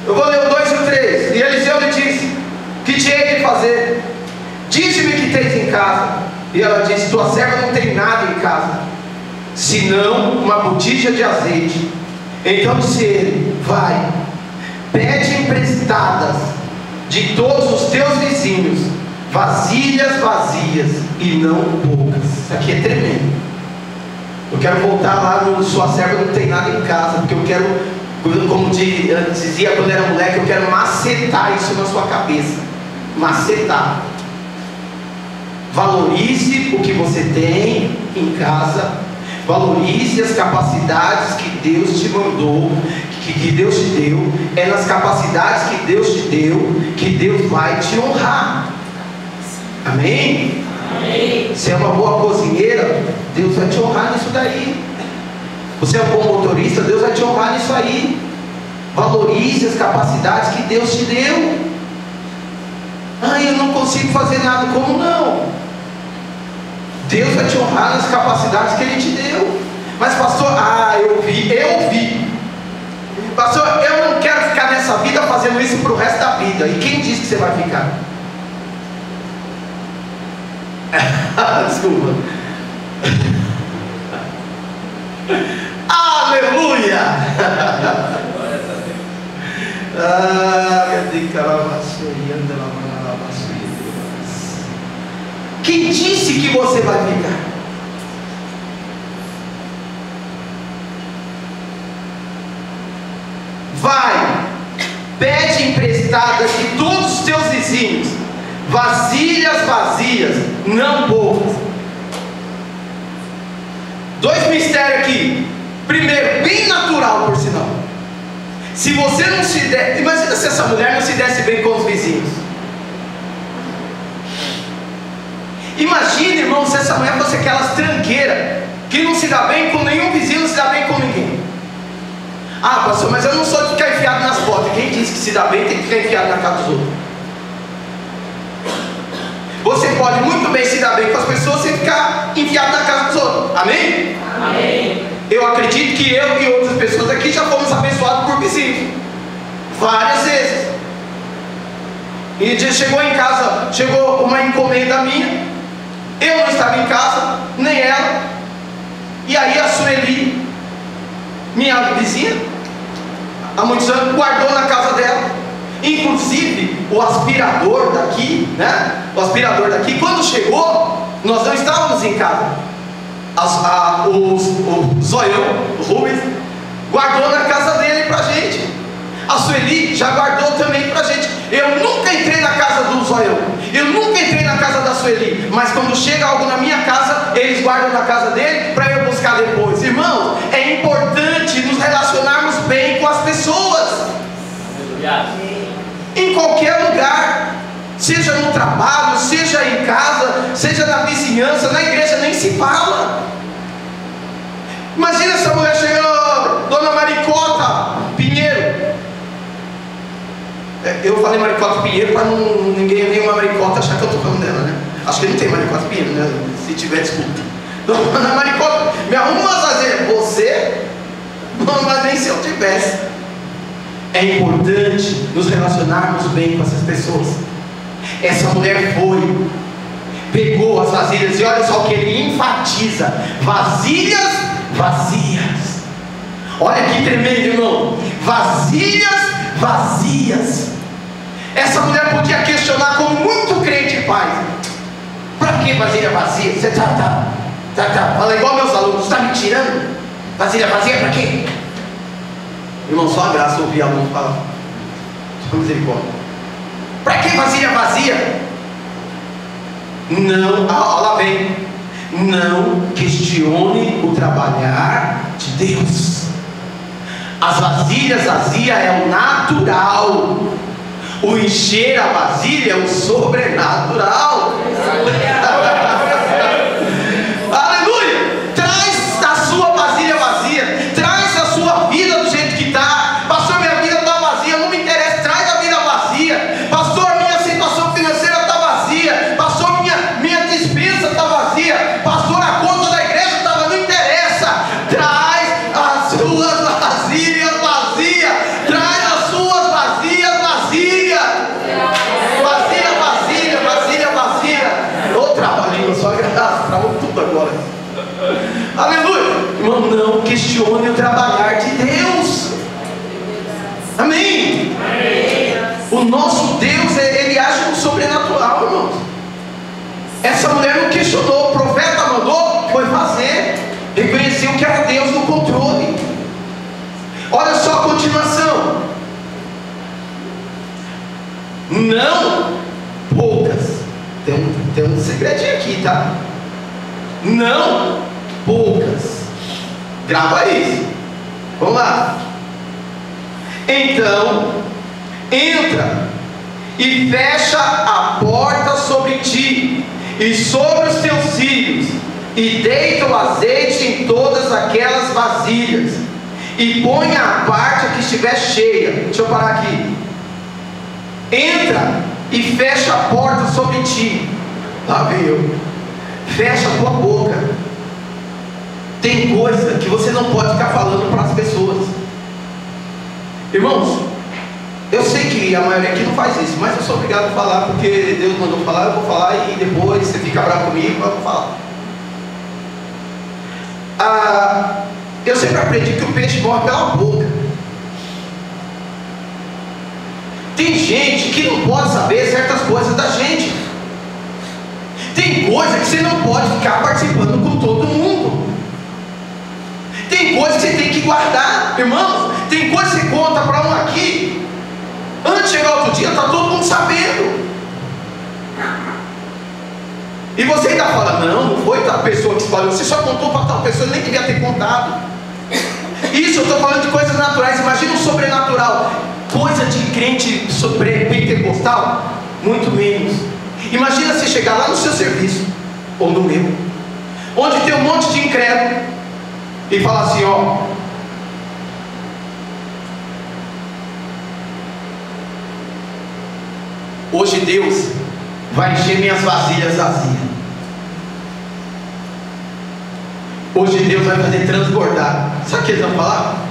Eu vou ler o 2 e o 3. E Eliseu lhe disse: que te hei de fazer? Dize-me que tens em casa. E ela disse: tua serva não tem nada em casa, senão uma botija de azeite. Então disse ele: vai, pede emprestadas de todos os teus vizinhos vasilhas vazias e não poucas. Isso aqui é tremendo. Eu quero voltar lá no sua serva não tem nada em casa, porque eu quero, como dizia quando era moleque, eu quero macetar isso na sua cabeça. Macetar. Valorize o que você tem em casa. Valorize as capacidades que Deus te mandou, que Deus te deu. É nas capacidades que Deus te deu que Deus vai te honrar. Amém? Amém. Se é uma boa cozinheira, Deus vai te honrar nisso daí. Você é um bom motorista, Deus vai te honrar nisso aí. Valorize as capacidades que Deus te deu. Eu não consigo fazer nada. Como não? Deus vai te honrar nas capacidades que Ele te deu. Mas pastor, eu vi. Pastor, eu não quero ficar nessa vida fazendo isso para o resto da vida. E quem disse que você vai ficar? Desculpa. Aleluia. Quem disse que você vai ficar? Vai, pede emprestadas de todos os teus vizinhos vasilhas vazias, não poucas. Dois mistérios aqui. Primeiro, bem natural por sinal. Se você não se der, imagina se essa mulher não se desse bem com os vizinhos. Imagina, irmão, se essa mulher fosse aquelas tranqueiras que não se dá bem com nenhum vizinho, não se dá bem com ninguém. Pastor, mas eu não sou de ficar enfiado nas portas. Quem disse que se dá bem tem que ficar enfiado na casa dos outros? Você pode muito bem se dar bem com as pessoas sem ficar enfiado na casa dos outros. Amém? Amém. Eu acredito que eu e outras pessoas aqui já fomos abençoados por vizinhos várias vezes. E um dia chegou em casa, chegou uma encomenda minha. Eu não estava em casa, nem ela. E aí a Sueli, minha vizinha, há muitos anos, guardou na casa dela. Inclusive o aspirador daqui, né? O aspirador daqui, quando chegou, nós não estávamos em casa. O Zoião, o Rubens, guardou na casa dele pra gente. A Sueli já guardou também pra gente. Eu nunca entrei na casa do Zoião, eu nunca entrei na casa da Sueli, mas quando chega algo na minha casa, eles guardam na casa dele para eu buscar depois. Irmãos, é importante nos relacionarmos bem com as pessoas. Em qualquer lugar, seja no trabalho, seja em casa, seja na vizinhança, na igreja nem se fala. Imagina essa mulher chegando, Dona Maricota Pinheiro. Eu falei Maricota Pinheiro para nenhuma Maricota achar que eu estou falando dela, né? Acho que não tem Maricota Pinheiro, né? Se tiver, desculpa. Dona Maricota, me arruma umas vasilhas. Você? Não, mas nem se eu tivesse. É importante nos relacionarmos bem com essas pessoas. Essa mulher foi, pegou as vasilhas, e olha só o que ele enfatiza: vasilhas vazias. Olha que tremendo, irmão. Vasilhas vazias. Essa mulher podia questionar como muito crente faz: para que vasilha vazia? Você fala igual meus alunos: está me tirando? Vasilha vazia para quê? Irmão, só a graça ouvir aluno falar. Só misericórdia. Para que vasilha vazia? Não, lá vem. Não questione o trabalhar de Deus. As vasilhas vazias é o natural. O encher a vasilha é o sobrenatural. Aleluia! Traz a sua vasilha vazia. Traz a sua vida do jeito que está. Pastor, minha vida está vazia. Não me interessa. Traz a vida vazia. Pastor, minha situação financeira está vazia. Pastor, minha dispensa está vazia. Pastor, a conta da igreja estava. Não interessa. Traz as suas vasilhas vazias. Traz as suas vasilhas vazias. Só graça, travou tudo agora. Aleluia. Irmão, não questione o trabalhar de Deus. Amém. O nosso Deus, ele age no sobrenatural, irmãos. Essa mulher não questionou. O profeta mandou, foi fazer. Reconheceu que era Deus no controle. Olha só a continuação. Não poucas. Tem um segredinho aqui, tá? Não poucas. Grava isso. Vamos lá. Então, entra e fecha a porta sobre ti e sobre os teus filhos, e deita o azeite em todas aquelas vasilhas, e põe a parte que estiver cheia. Deixa eu parar aqui. Entra e fecha a porta sobre ti. Lá vem eu. Fecha a tua boca. Tem coisa que você não pode ficar falando para as pessoas. Irmãos, eu sei que a maioria aqui não faz isso, mas eu sou obrigado a falar, porque Deus mandou falar, eu vou falar, e depois você fica bravo comigo, eu vou falar. Eu sempre aprendi que o peixe morre pela boca. Tem gente que não pode saber certas coisas da gente. Tem coisa que você não pode ficar participando com todo mundo. Tem coisa que você tem que guardar, irmãos. Tem coisa que você conta para um aqui, antes de chegar outro dia, está todo mundo sabendo. E você ainda fala: não foi tal pessoa que espalhou, você só contou para tal pessoa, nem devia ter contado. Isso eu estou falando de coisas naturais. Imagina um sobrenatural. Coisa de crente pentecostal, muito menos. Imagina você chegar lá no seu serviço, ou no meu, onde tem um monte de incrédulo, e falar assim: ó, hoje Deus vai encher minhas vasilhas vazias. Hoje Deus vai fazer transbordar. Sabe o que eles vão falar?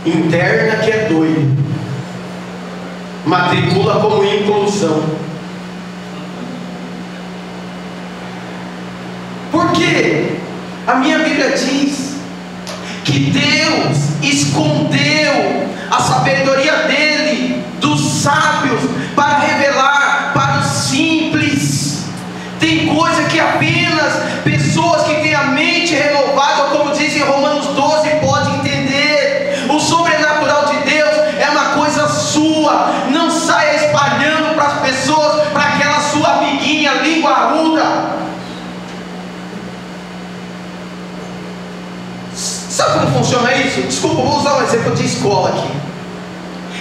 Interna que é doido, matricula como inclusão. Porque a minha Bíblia diz que Deus escondeu a sabedoria dele dos sábios para revelar para os simples. Tem coisa que apenas pessoas que têm a mente renovada, como diz em Romanos 12, podem entender. O sobrenatural de Deus é uma coisa sua. Não saia espalhando para as pessoas, para aquela sua amiguinha língua aguda. Sabe como funciona isso? Desculpa, vou usar um exemplo de escola aqui.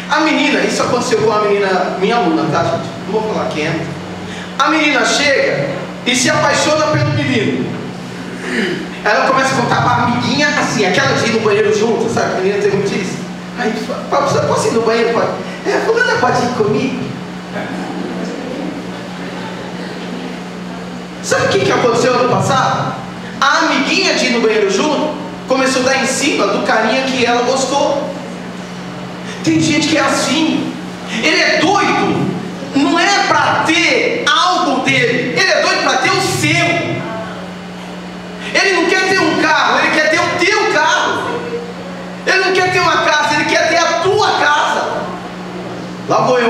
A menina, isso aconteceu com a menina, minha aluna, tá, gente? Não vou falar quem é. A menina chega e se apaixona pelo menino. Ela começa a contar para a amiguinha assim, aquela de ir no banheiro junto, sabe? A menina tem muito isso. Aí, posso ir no banheiro? Pode. Fulana pode ir comigo? Sabe o que aconteceu ano passado? A amiguinha de ir no banheiro junto começou a dar em cima do carinha que ela gostou. Tem gente que é assim. Ele é doido, não é para ter algo dele, ele é doido para ter o seu. Ele não quer ter um carro, ele quer ter o teu carro. Ele não quer ter uma casa, ele quer ter a tua casa. Lá vou eu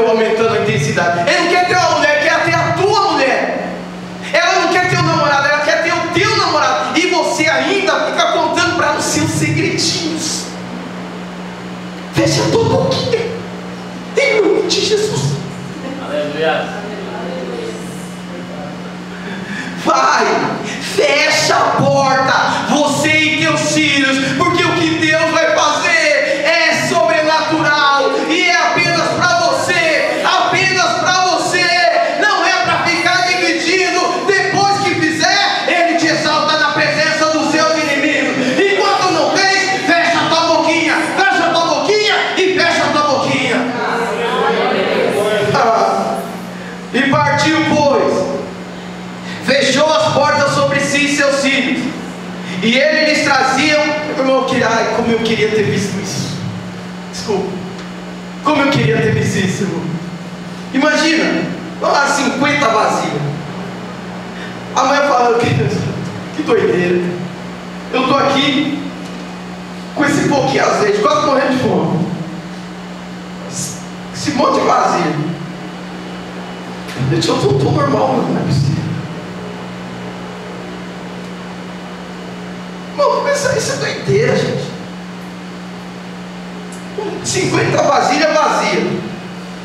Fecha a tua boquinha. Em nome de Jesus. Aleluia. Vai, fecha a porta, você e teus filhos, porque o que Deus vai fazer é sobrenatural e é apenas para você, apenas para você. Não é para ficar dividido. Depois que fizer, Ele te exalta na presença dos seus inimigos. Enquanto não fez, fecha a tua boquinha e fecha a tua boquinha. E partiu, pois, fechou as portas sobre si e seus filhos, e ele lhes trazia. Irmão, ai, como eu queria ter visto isso. Desculpa, como eu queria ter visto isso, irmão. Imagina, vamos lá, 50 vasilhas. A mãe falando, que doideira. Eu estou aqui com esse pouquinho de azeite, quase morrendo de fome. Esse monte de vasilha. Eu estou normal, não é possível. Isso é doideira, gente. 50 vasilhas vazias,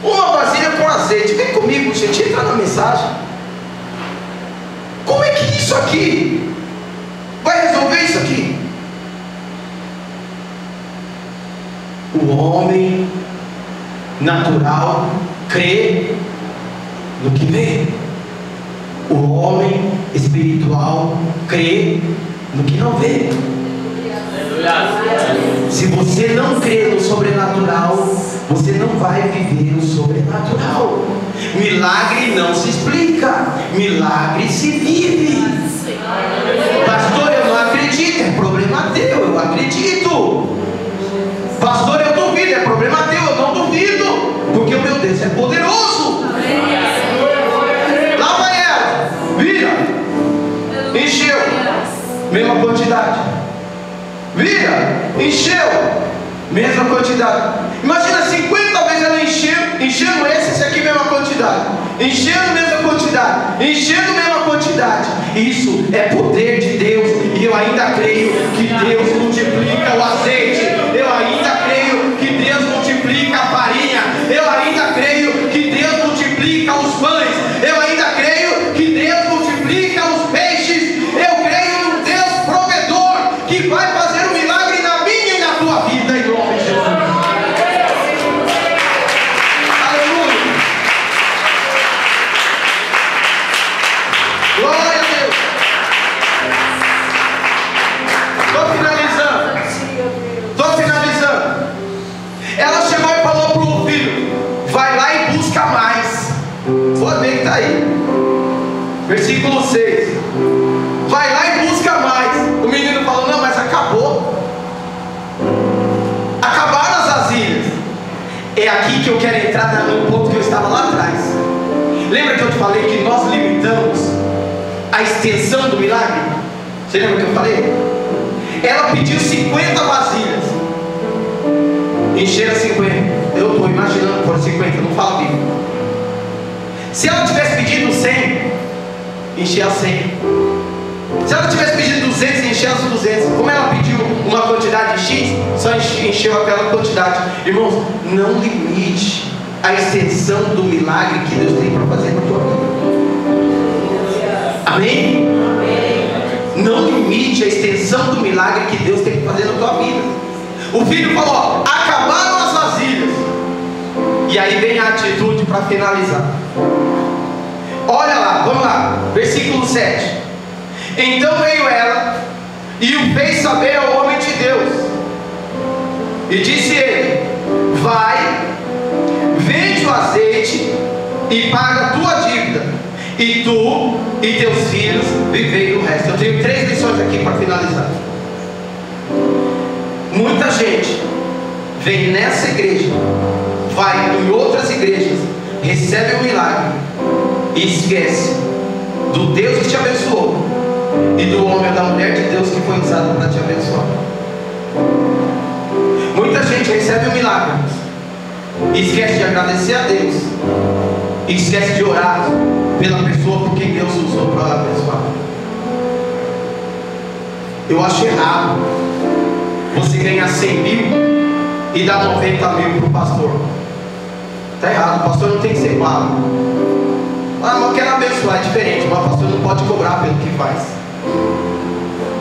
uma vasilha com azeite. Vem comigo, gente, entra na mensagem. Como é que isso aqui vai resolver isso aqui? O homem natural crê no que vê. O homem espiritual crê no que não vê. Se você não crê no sobrenatural, você não vai viver o sobrenatural. Milagre não se explica, milagre se vive. Pastor, eu não acredito, é problema teu. Eu acredito. Pastor, eu duvido, é problema teu. Eu não duvido, porque o meu Deus é poderoso. Lá vai ela, vira, encheu, mesma quantidade. Vira, encheu, mesma quantidade. Imagina 50 vezes ela enchendo esse aqui, mesma quantidade, enchendo mesma quantidade, enchendo mesma quantidade. Isso é poder de Deus. E eu ainda creio que Deus multiplica o azeite. Eu ainda creio que Deus multiplica a farinha. Eu ainda creio que Deus multiplica os pães. Eu ainda creio que Deus multiplica os peixes. Eu creio num Deus provedor que vai fazer um milagre na minha e na tua vida, em nome de Jesus. Aleluia. Glória a Deus. Estou finalizando. Ela chegou e falou para o filho: vai lá e busca mais. Pode ver que está aí, versículo 6. Vai lá e busca mais. O menino falou: não, mas acabou. Acabaram as vasilhas. É aqui que eu quero entrar no ponto que eu estava lá atrás. Lembra que eu te falei que nós limitamos a extensão do milagre? Você lembra que eu falei? Ela pediu 50 vasilhas, encheram 50. Eu estou imaginando que foram 50, não fala Bíblia. Se ela tivesse pedido 100, enchia 100. Se ela tivesse pedido 200, enchia os 200. Como ela pediu uma quantidade X, só encheu aquela quantidade. Irmãos, não limite a extensão do milagre que Deus tem para fazer na tua vida. Amém? Não limite a extensão do milagre que Deus tem que fazer na tua vida. O filho falou: acabaram as vasilhas. E aí vem a atitude para finalizar. Olha lá, vamos lá, versículo 7. Então veio ela e o fez saber ao homem de Deus. E disse ele: vai, vende o azeite e paga a tua dívida, e tu e teus filhos vivei o resto. Eu tenho 3 lições aqui para finalizar. Muita gente vem nessa igreja, vai em outras igrejas, recebe um milagre e esquece do Deus que te abençoou e do homem ou da mulher de Deus que foi usado para te abençoar. Muita gente recebe um milagre e esquece de agradecer a Deus, e esquece de orar pela pessoa por quem Deus usou para abençoar. Eu acho errado você ganhar 100 mil e dá 90 mil para o pastor. Está errado, o pastor não tem que ser pago. Ah, mas eu quero abençoar, é diferente, mas o pastor não pode cobrar pelo que faz.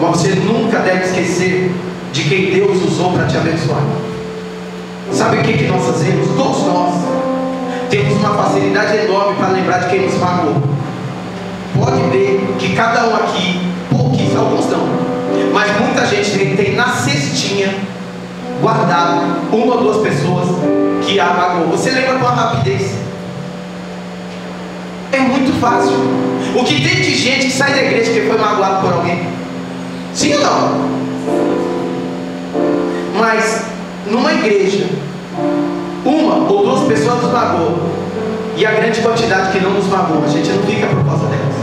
Mas você nunca deve esquecer de quem Deus usou para te abençoar. Sabe o que nós fazemos? Todos nós temos uma facilidade enorme para lembrar de quem nos magoou. Pode ver que cada um aqui, pouquíssimos, alguns não, mas muita gente tem na cestinha guardado uma ou duas pessoas que a magoou. Você lembra com a rapidez? É muito fácil. O que tem de gente que sai da igreja que foi magoado por alguém? Sim ou não? Mas numa igreja, uma ou duas pessoas nos magoam, e a grande quantidade que não nos magoa, a gente não fica por causa delas.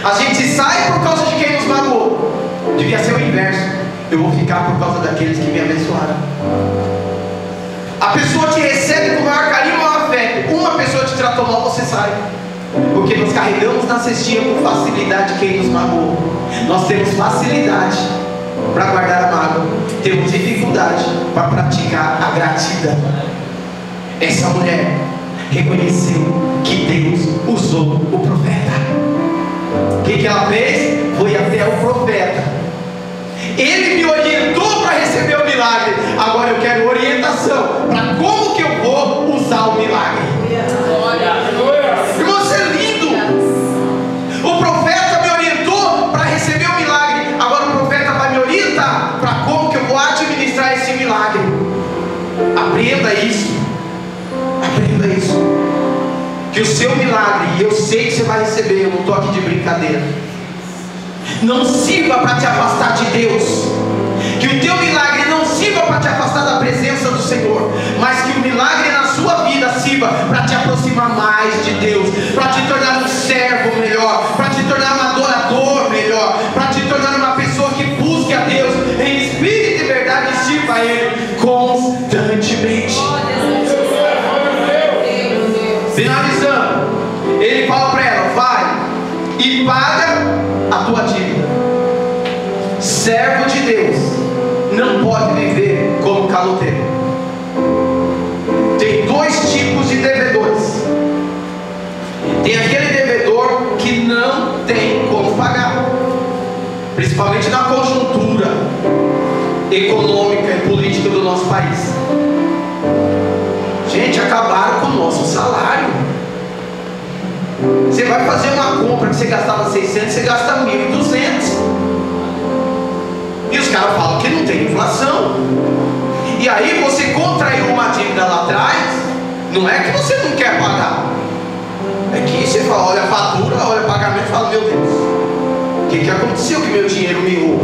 A gente sai por causa de quem nos magoou. Devia ser o inverso. Eu vou ficar por causa daqueles que me abençoaram. A pessoa te recebe com o maior carinho e maior afeto. Uma pessoa te tratou mal, você sai. Porque nós carregamos na cestinha com facilidade quem nos magoou. Nós temos facilidade para guardar a mágoa. Temos dificuldade para praticar a gratidão. Essa mulher reconheceu que Deus usou o profeta. O que ela fez? Foi até o profeta. Ele me orientou para receber o milagre. Agora eu quero orientação para como que eu vou usar o milagre. Irmão, isso é lindo. O profeta me orientou para receber o milagre. Agora o profeta vai me orientar para como que eu vou administrar esse milagre. Aprenda isso. Aprenda isso. Que o seu milagre, e eu sei que você vai receber, eu não estou aqui de brincadeira, não sirva para te afastar de Deus. Que o teu milagre não sirva para te afastar da presença do Senhor, mas que o milagre na sua vida sirva para te aproximar mais de Deus, para te tornar um servo melhor, para te tornar um adorador melhor, para te tornar uma pessoa que busque a Deus em espírito e verdade e sirva a Ele constantemente. Finalizando, ele fala para ela: vai e paga a tua dívida. Servo de Deus não pode viver como caloteiro. Tem dois tipos de devedores. Tem aquele devedor que não tem como pagar, principalmente na conjuntura econômica e política do nosso país. Gente, acabaram com o nosso salário. Você vai fazer uma compra que você gastava 600, você gasta 1.200. E os caras falam que não tem inflação. E aí você contraiu uma dívida lá atrás. Não é que você não quer pagar, é que você fala, olha a fatura, olha o pagamento e fala: meu Deus, o que aconteceu que meu dinheiro miou?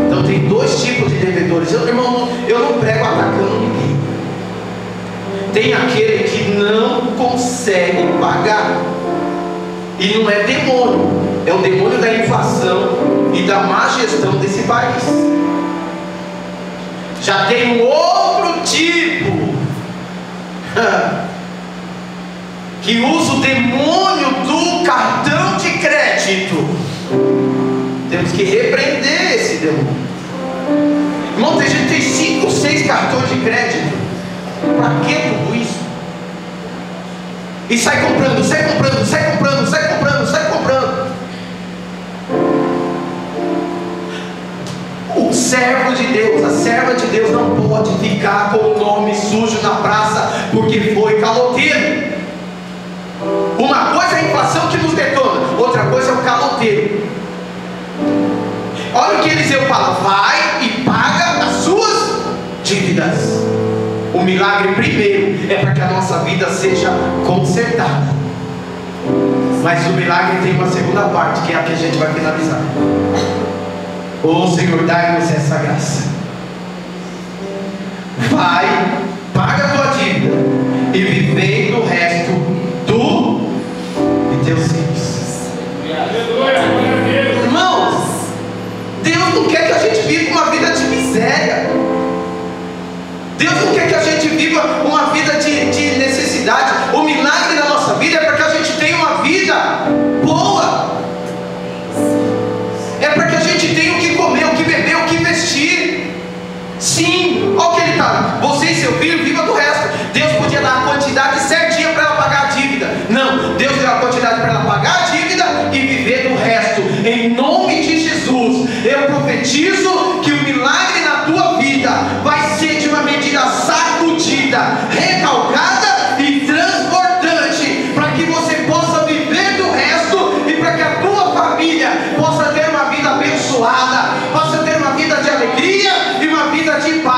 Então tem dois tipos de devedores. Irmão, eu não prego atacando ninguém. Tem aquele que não consegue pagar, e não é demônio, é o demônio da inflação e da má gestão desse país. Já tem um outro tipo que usa o demônio do cartão de crédito. Temos que repreender esse demônio. Irmão, tem gente que tem 5, 6 cartões de crédito. Para que tudo isso? E sai comprando, sai comprando, sai comprando, sai comprando, sai comprando. O servo de Deus, a serva de Deus não pode ficar com o nome sujo na praça porque foi caloteiro. Uma coisa é a inflação que nos detona, outra coisa é o caloteiro. Olha o que Eliseu fala: vai e paga as suas dívidas. O milagre primeiro é para que a nossa vida seja consertada. Mas o milagre tem uma segunda parte, que é a que a gente vai finalizar. Ô Senhor, dai-nos essa graça. Vai, paga a tua dívida e vivei do resto tu e teus filhos. Irmãos, Deus não quer que a gente viva uma vida de miséria. Deus não quer que a gente viva uma vida de necessidade. O milagre da nossa vida é para que a gente tenha uma vida boa. É para que a gente tenha o que comer, o que beber, o que vestir. necessidade para ela pagar a dívida e viver do resto. Em nome de Jesus, eu profetizo que o milagre na tua vida vai ser de uma medida sacudida, recalcada e transbordante, para que você possa viver do resto e para que a tua família possa ter uma vida abençoada, possa ter uma vida de alegria e uma vida de paz.